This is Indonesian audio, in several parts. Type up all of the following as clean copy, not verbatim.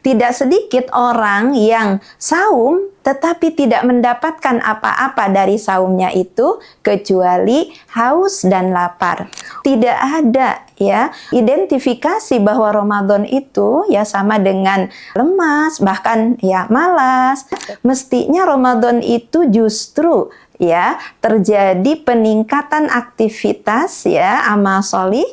Tidak sedikit orang yang saum tetapi tidak mendapatkan apa-apa dari saumnya itu kecuali haus dan lapar. Tidak ada ya identifikasi bahwa Ramadan itu ya sama dengan lemas, bahkan ya malas. Mestinya Ramadan itu justru ya terjadi peningkatan aktivitas ya amal sholih.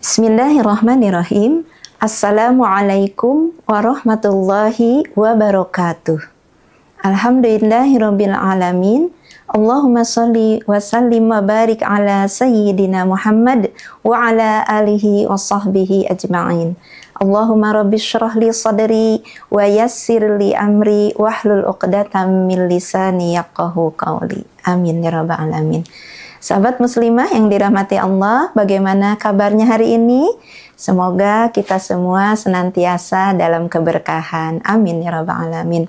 Bismillahirrahmanirrahim. Assalamualaikum warahmatullahi wabarakatuh. Alhamdulillahirabbil alamin. Allahumma shalli wa sallim wa barik ala sayyidina Muhammad wa ala alihi wa sahbihi ajma'in. Allahumma rabbi syrah li sadri wa yassir li amri wahlul 'uqdatam min lisani yafqahu qawli. Amin ya rabbal alamin. Sahabat muslimah yang dirahmati Allah, bagaimana kabarnya hari ini? Semoga kita semua senantiasa dalam keberkahan. Amin ya rabbal alamin.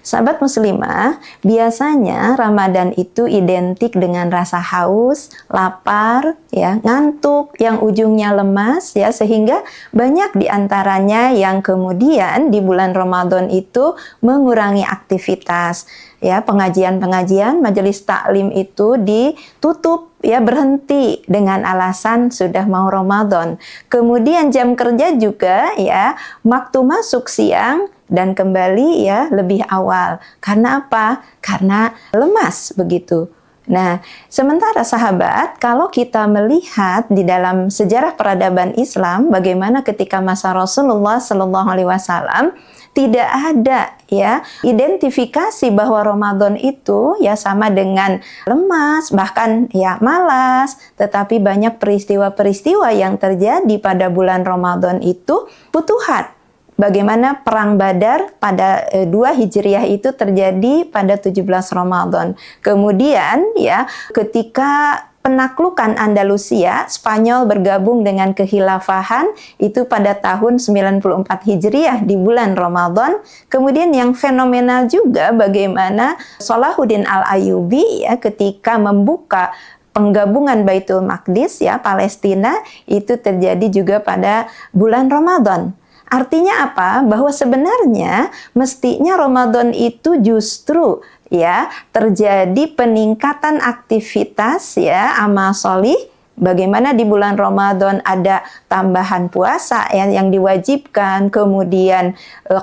Sahabat muslimah, biasanya Ramadan itu identik dengan rasa haus, lapar, ya, ngantuk, yang ujungnya lemas, ya, sehingga banyak diantaranya yang kemudian di bulan Ramadan itu mengurangi aktivitas. Ya, pengajian-pengajian majelis taklim itu ditutup, ya, berhenti dengan alasan sudah mau Ramadan. Kemudian jam kerja juga ya waktu masuk siang dan kembali ya lebih awal. Karena apa? Karena lemas begitu. Nah, sementara sahabat, kalau kita melihat di dalam sejarah peradaban Islam, bagaimana ketika masa Rasulullah Shallallahu Alaihi Wasallam tidak ada ya identifikasi bahwa Ramadan itu ya sama dengan lemas, bahkan ya malas, tetapi banyak peristiwa-peristiwa yang terjadi pada bulan Ramadan itu futuhat. Bagaimana perang Badar pada 2 Hijriah itu terjadi pada 17 Ramadan. Kemudian ya ketika penaklukan Andalusia, Spanyol bergabung dengan kekhilafahan itu pada tahun 94 Hijriah di bulan Ramadan. Kemudian yang fenomenal juga bagaimana Salahuddin Al-Ayyubi ya ketika membuka penggabungan Baitul Maqdis ya Palestina itu terjadi juga pada bulan Ramadan. Artinya apa? Bahwa sebenarnya mestinya Ramadan itu justru ya terjadi peningkatan aktivitas ya amal sholih. Bagaimana di bulan Ramadan ada tambahan puasa yang diwajibkan, kemudian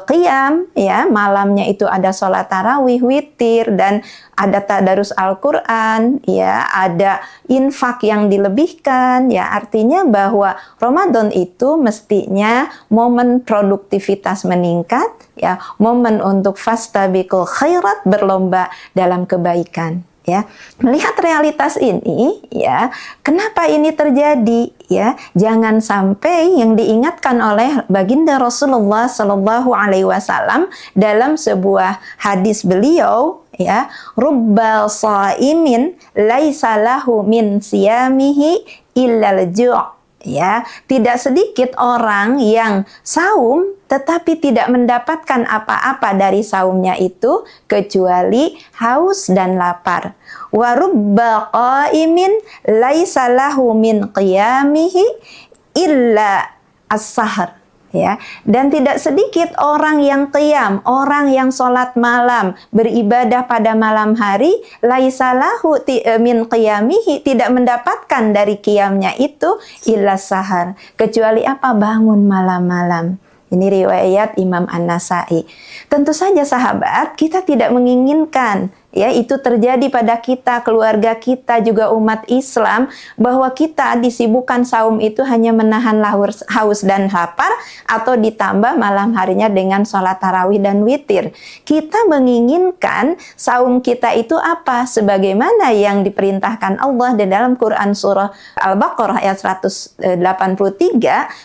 qiyam ya malamnya itu ada sholat tarawih, witir, dan ada tadarus Al-Quran, ya ada infak yang dilebihkan, ya artinya bahwa Ramadan itu mestinya momen produktivitas meningkat, ya momen untuk fastabiqul khairat, berlomba dalam kebaikan. Ya, melihat realitas ini, ya, kenapa ini terjadi? Ya, jangan sampai yang diingatkan oleh baginda Rasulullah Shallallahu Alaihi Wasallam dalam sebuah hadis beliau, ya, rubbal shaimin laisa lahu min siyamihi illal ju'. Ya, tidak sedikit orang yang saum tetapi tidak mendapatkan apa-apa dari saumnya itu kecuali haus dan lapar. Wa rubba qaimin laisa lahu min qiyamihi illa as-sahar. Ya, dan tidak sedikit orang yang qiyam, orang yang sholat malam, beribadah pada malam hari, laisalahu min qiyamihi, tidak mendapatkan dari qiyamnya itu illa sahar, kecuali apa? Bangun malam-malam. Ini riwayat Imam An-Nasai. Tentu saja sahabat, kita tidak menginginkan ya itu terjadi pada kita, keluarga kita, juga umat Islam, bahwa kita disibukkan saum itu hanya menahan haus dan lapar, atau ditambah malam harinya dengan sholat tarawih dan witir. Kita menginginkan saum kita itu apa? Sebagaimana yang diperintahkan Allah di dalam Quran surah Al-Baqarah ayat 183,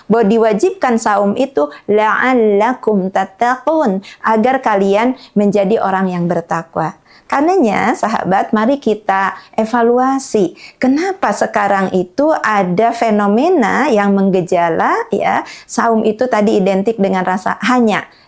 bahwa diwajibkan saum itu la'allakum tattaqun, agar kalian menjadi orang yang bertakwa. Karenanya sahabat, mari kita evaluasi kenapa sekarang itu ada fenomena yang menggejala, ya. Saum itu tadi identik dengan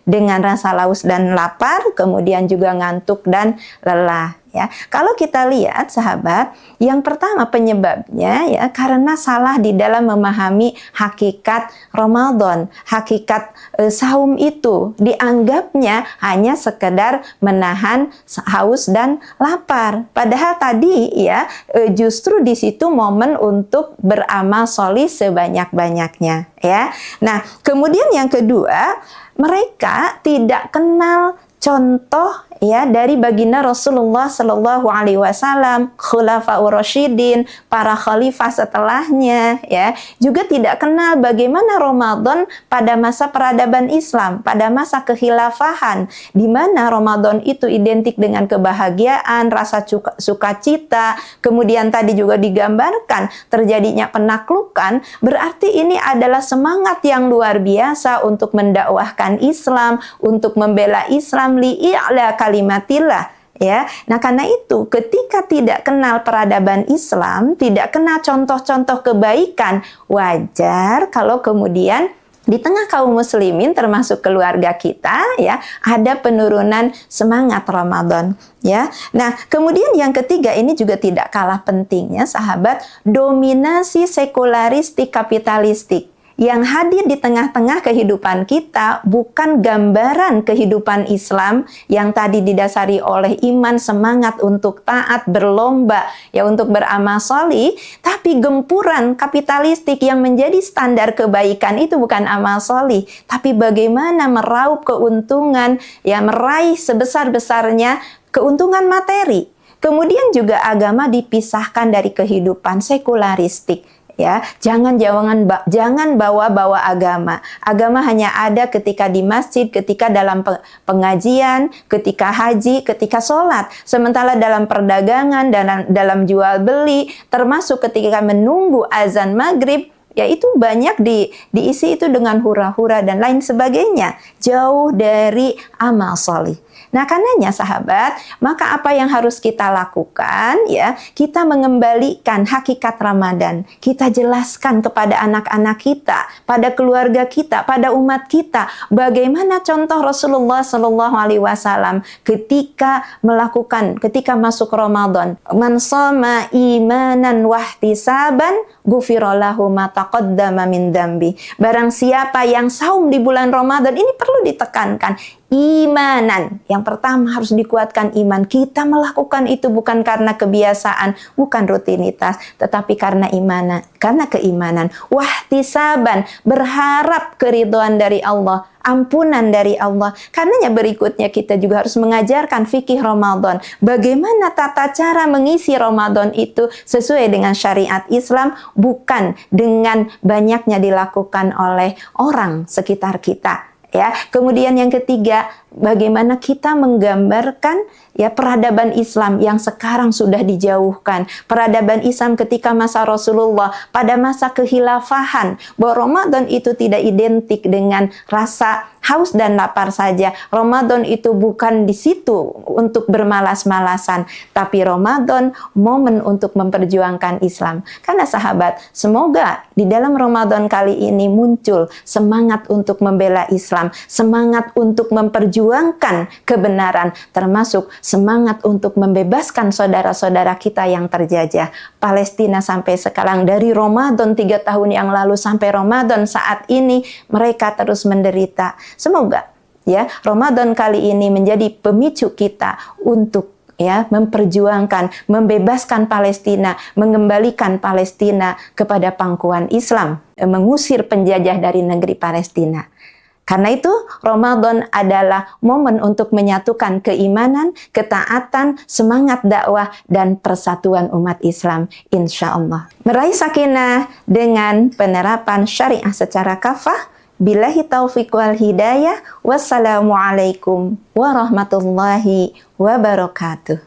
dengan rasa haus dan lapar, kemudian juga ngantuk dan lelah. Ya, kalau kita lihat sahabat, yang pertama penyebabnya ya karena salah di dalam memahami hakikat Ramadan, hakikat saum itu dianggapnya hanya sekedar menahan haus dan lapar. Padahal tadi ya justru di situ momen untuk beramal sholih sebanyak-banyaknya ya. Nah, kemudian yang kedua, mereka tidak kenal contoh ya dari baginda Rasulullah Shallallahu Alaihi Wasallam, Khulafaur Rasyidin, para khalifah setelahnya, ya juga tidak kenal bagaimana Ramadan pada masa peradaban Islam, pada masa kekhilafahan, di mana Ramadan itu identik dengan kebahagiaan, rasa sukacita, kemudian tadi juga digambarkan terjadinya penaklukan. Berarti ini adalah semangat yang luar biasa untuk mendakwahkan Islam, untuk membela Islam, li'a'la kalimatillah ya. Nah, karena itu ketika tidak kenal peradaban Islam, tidak kenal contoh-contoh kebaikan, wajar kalau kemudian di tengah kaum muslimin termasuk keluarga kita ya ada penurunan semangat Ramadan ya. Nah, kemudian yang ketiga ini juga tidak kalah pentingnya sahabat, dominasi sekularistik kapitalistik yang hadir di tengah-tengah kehidupan kita bukan gambaran kehidupan Islam yang tadi didasari oleh iman, semangat untuk taat, berlomba ya untuk beramal sholih, tapi gempuran kapitalistik yang menjadi standar kebaikan itu bukan amal sholih, tapi bagaimana meraup keuntungan ya, meraih sebesar-besarnya keuntungan materi. Kemudian juga agama dipisahkan dari kehidupan sekularistik. Ya, jangan bawa-bawa agama. Agama hanya ada ketika di masjid, ketika dalam pengajian, ketika haji, ketika sholat. Sementara dalam perdagangan, dalam jual beli, termasuk ketika menunggu azan maghrib, ya itu banyak diisi itu dengan hura-hura dan lain sebagainya. Jauh dari amal sholih. Nah, karenanya sahabat, maka apa yang harus kita lakukan ya? Kita mengembalikan hakikat Ramadan. Kita jelaskan kepada anak-anak kita, pada keluarga kita, pada umat kita, bagaimana contoh Rasulullah Shallallahu Alaihi Wasallam ketika masuk Ramadan. Man shoma imanan wahtisaban ghufira lahu ma taqaddama min dzambi. Barang siapa yang saum di bulan Ramadan, ini perlu ditekankan. Imanan, yang pertama harus dikuatkan iman. Kita melakukan itu bukan karena kebiasaan, bukan rutinitas, tetapi karena keimanan. Wahtisaban, berharap keridhaan dari Allah, ampunan dari Allah. Karenanya berikutnya kita juga harus mengajarkan fikih Ramadan. Bagaimana tata cara mengisi Ramadan itu sesuai dengan syariat Islam, bukan dengan banyaknya dilakukan oleh orang sekitar kita. Ya, kemudian yang ketiga, bagaimana kita menggambarkan ya peradaban Islam yang sekarang sudah dijauhkan. Peradaban Islam ketika masa Rasulullah, pada masa kekhilafahan, bahwa Ramadan itu tidak identik dengan rasa haus dan lapar saja. Ramadan itu bukan di situ untuk bermalas-malasan, tapi Ramadan momen untuk memperjuangkan Islam. Karena sahabat, semoga di dalam Ramadan kali ini muncul semangat untuk membela Islam, semangat untuk memperjuangkan kebenaran, termasuk semangat untuk membebaskan saudara-saudara kita yang terjajah. Palestina sampai sekarang, dari Ramadan 3 tahun yang lalu sampai Ramadan saat ini, mereka terus menderita. Semoga ya Ramadan kali ini menjadi pemicu kita untuk ya memperjuangkan, membebaskan Palestina, mengembalikan Palestina kepada pangkuan Islam, mengusir penjajah dari negeri Palestina. Karena itu, Ramadan adalah momen untuk menyatukan keimanan, ketaatan, semangat dakwah, dan persatuan umat Islam, insya Allah. Meraih sakinah dengan penerapan syariah secara kafah. Billahi taufiq wal hidayah. Wassalamualaikum warahmatullahi wabarakatuh.